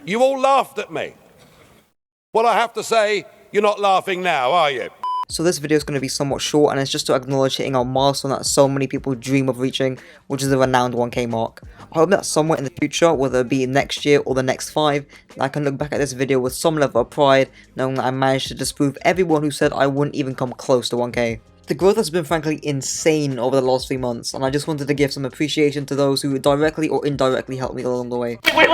You all laughed at me. Well, I have to say, you're not laughing now, are you? So this video is going to be somewhat short, and it's just to acknowledge hitting our milestone that so many people dream of reaching, which is the renowned 1k mark. I hope that somewhere in the future, whether it be next year or the next 5, that I can look back at this video with some level of pride, knowing that I managed to disprove everyone who said I wouldn't even come close to 1k. The growth has been frankly insane over the last 3 months, and I just wanted to give some appreciation to those who directly or indirectly helped me along the way. Wait!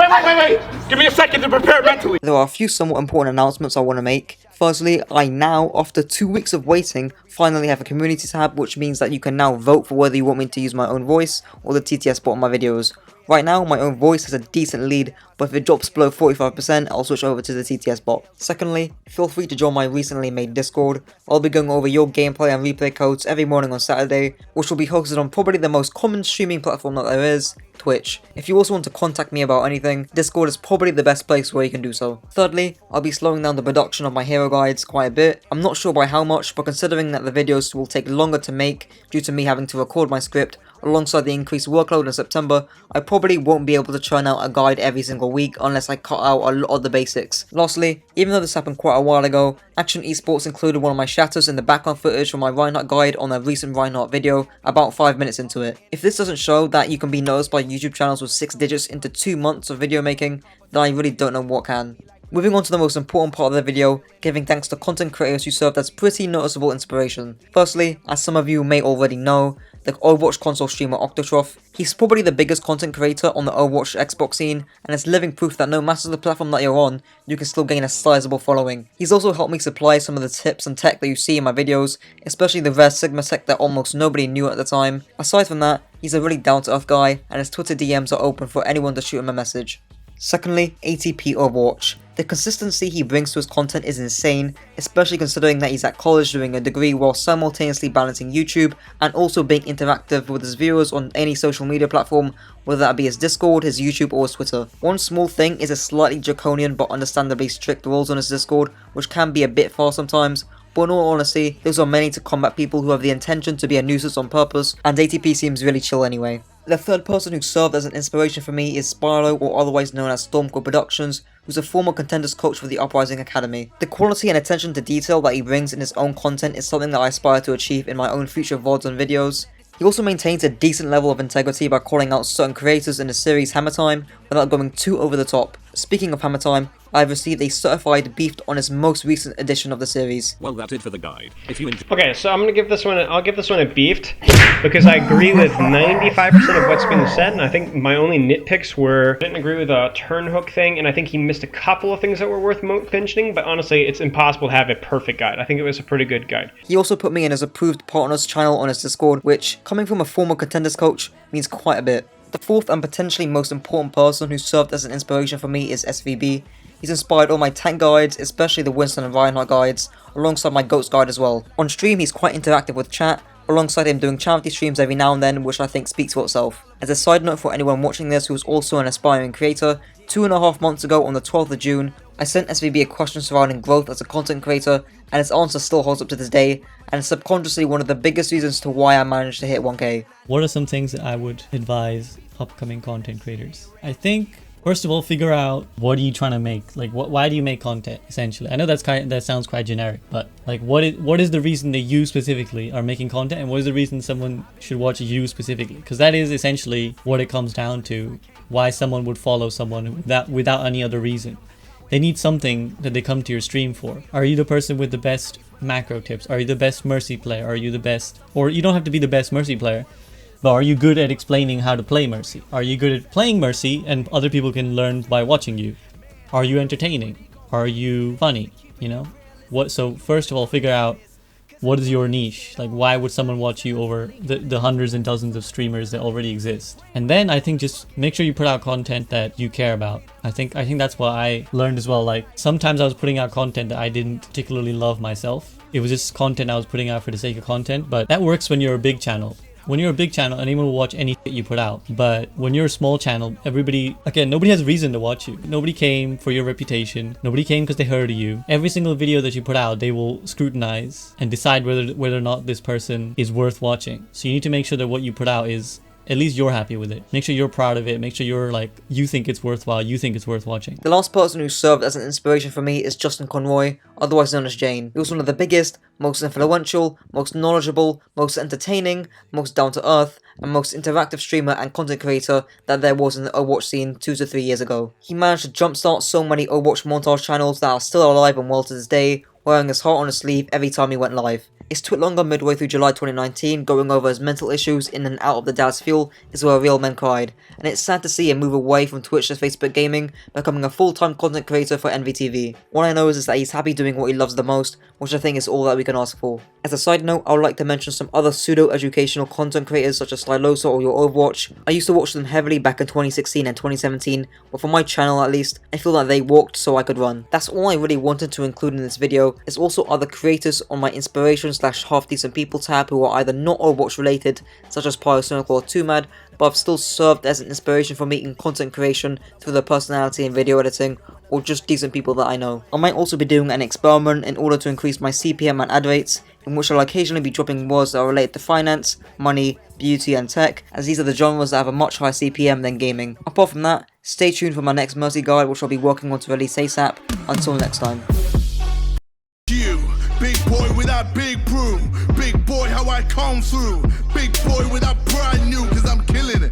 Give me a second to prepare mentally! There are a few somewhat important announcements I want to make. Firstly, I now, after 2 weeks of waiting, finally have a community tab, which means that you can now vote for whether you want me to use my own voice or the TTS bot on my videos. Right now, my own voice has a decent lead, but if it drops below 45%, I'll switch over to the TTS bot. Secondly, feel free to join my recently made Discord. I'll be going over your gameplay and replay codes every morning on Saturday, which will be hosted on probably the most common streaming platform that there is, Twitch. If you also want to contact me about anything, Discord is probably the best place where you can do so. Thirdly, I'll be slowing down the production of my hero guides quite a bit. I'm not sure by how much, but considering that the videos will take longer to make due to me having to record my script, alongside the increased workload in September, I probably won't be able to churn out a guide every single week unless I cut out a lot of the basics. Lastly, even though this happened quite a while ago, Action Esports included one of my shatters in the background footage from my Reinhardt guide on a recent Reinhardt video, about 5 minutes into it. If this doesn't show that you can be noticed by YouTube channels with 6 digits into 2 months of video making, then I really don't know what can. Moving on to the most important part of the video, giving thanks to content creators who served as pretty noticeable inspiration. Firstly, as some of you may already know, the Overwatch console streamer Octotroph. He's probably the biggest content creator on the Overwatch Xbox scene, and is living proof that no matter the platform that you're on, you can still gain a sizable following. He's also helped me supply some of the tips and tech that you see in my videos, especially the rare Sigma tech that almost nobody knew at the time. Aside from that, he's a really down-to-earth guy, and his Twitter DMs are open for anyone to shoot him a message. Secondly, ATP Overwatch. The consistency he brings to his content is insane, especially considering that he's at college doing a degree while simultaneously balancing YouTube and also being interactive with his viewers on any social media platform, whether that be his Discord, his YouTube or his Twitter. One small thing is a slightly draconian but understandably strict rules on his Discord, which can be a bit far sometimes, but in all honesty, those are many to combat people who have the intention to be a nuisance on purpose, and ATP seems really chill anyway. The third person who served as an inspiration for me is Spilo, or otherwise known as StormCrowProductions, who's a former Contenders coach for the Uprising Academy. The quality and attention to detail that he brings in his own content is something that I aspire to achieve in my own future VODs and videos. He also maintains a decent level of integrity by calling out certain creators in the series Hammer Time without going too over the top. Speaking of Hammer Time, I've received a certified beefed on his most recent edition of the series. Well, that's it for the guide. If you enjoy. Okay, so I'll give this one a beefed, because I agree with 95% of what's been said, and I think my only nitpicks were, I didn't agree with the turn hook thing, and I think he missed a couple of things that were worth mentioning, but honestly, it's impossible to have a perfect guide. I think it was a pretty good guide. He also put me in his approved partners channel on his Discord, which, coming from a former Contenders coach, means quite a bit. The fourth and potentially most important person who served as an inspiration for me is SVB. He's inspired all my tank guides, especially the Winston and Reinhardt guides, alongside my Goats guide as well. On stream, he's quite interactive with chat, alongside him doing charity streams every now and then, which I think speaks for itself. As a side note for anyone watching this who is also an aspiring creator, 2.5 months ago on the 12th of June, I sent SVB a question surrounding growth as a content creator, and his answer still holds up to this day, and is subconsciously one of the biggest reasons to why I managed to hit 1k. What are some things that I would advise upcoming content creators? I think, first of all, figure out what are you trying to make. Like, why do you make content, essentially? I know that sounds quite generic, but like, what is the reason that you specifically are making content, and what is the reason someone should watch you specifically? Because that is essentially what it comes down to, why someone would follow someone without any other reason. They need something that they come to your stream for. Are you the person with the best macro tips? Are you the best Mercy player? Are you the best, or you don't have to be the best Mercy player, but are you good at explaining how to play Mercy? Are you good at playing Mercy and other people can learn by watching you? Are you entertaining? Are you funny? You know? So first of all, figure out what is your niche. Like, why would someone watch you over the hundreds and dozens of streamers that already exist? And then I think just make sure you put out content that you care about. I think that's what I learned as well. Like, sometimes I was putting out content that I didn't particularly love myself. It was just content I was putting out for the sake of content, but that works when you're a big channel. When you're a big channel, anyone will watch any shit you put out. But when you're a small channel, nobody has a reason to watch you. Nobody came for your reputation. Nobody came because they heard of you. Every single video that you put out, they will scrutinize and decide whether or not this person is worth watching. So you need to make sure that what you put out is at least you're happy with it. Make sure you're proud of it. Make sure you're like, you think it's worthwhile. You think it's worth watching. The last person who served as an inspiration for me is Justin Conroy, otherwise known as Jayne. He was one of the biggest, most influential, most knowledgeable, most entertaining, most down-to-earth, and most interactive streamer and content creator that there was in the Overwatch scene 2 to 3 years ago. He managed to jumpstart so many Overwatch montage channels that are still alive and well to this day, wearing his heart on his sleeve every time he went live. His tweet longer midway through July 2019, going over his mental issues in and out of the Dallas Fuel, is where real men cried, and it's sad to see him move away from Twitch to Facebook gaming, becoming a full-time content creator for NVTV. What I know is that he's happy doing what he loves the most, which I think is all that we can ask for. As a side note, I would like to mention some other pseudo-educational content creators such as Spilo or Your Overwatch. I used to watch them heavily back in 2016 and 2017, but for my channel at least, I feel that they walked so I could run. That's all I really wanted to include in this video. There's also other creators on my inspiration / half decent people tab who are either not Overwatch related, such as Stormcrow or 2mad, but have still served as an inspiration for me in content creation through their personality and video editing, or just decent people that I know. I might also be doing an experiment in order to increase my CPM and ad rates, in which I'll occasionally be dropping words that are related to finance, money, beauty and tech, as these are the genres that have a much higher CPM than gaming. Apart from that, stay tuned for my next Mercy guide, which I'll be working on to release ASAP. Until next time. Big boy with that big broom, big boy how I come through, big boy with that brand new, cause I'm killing it.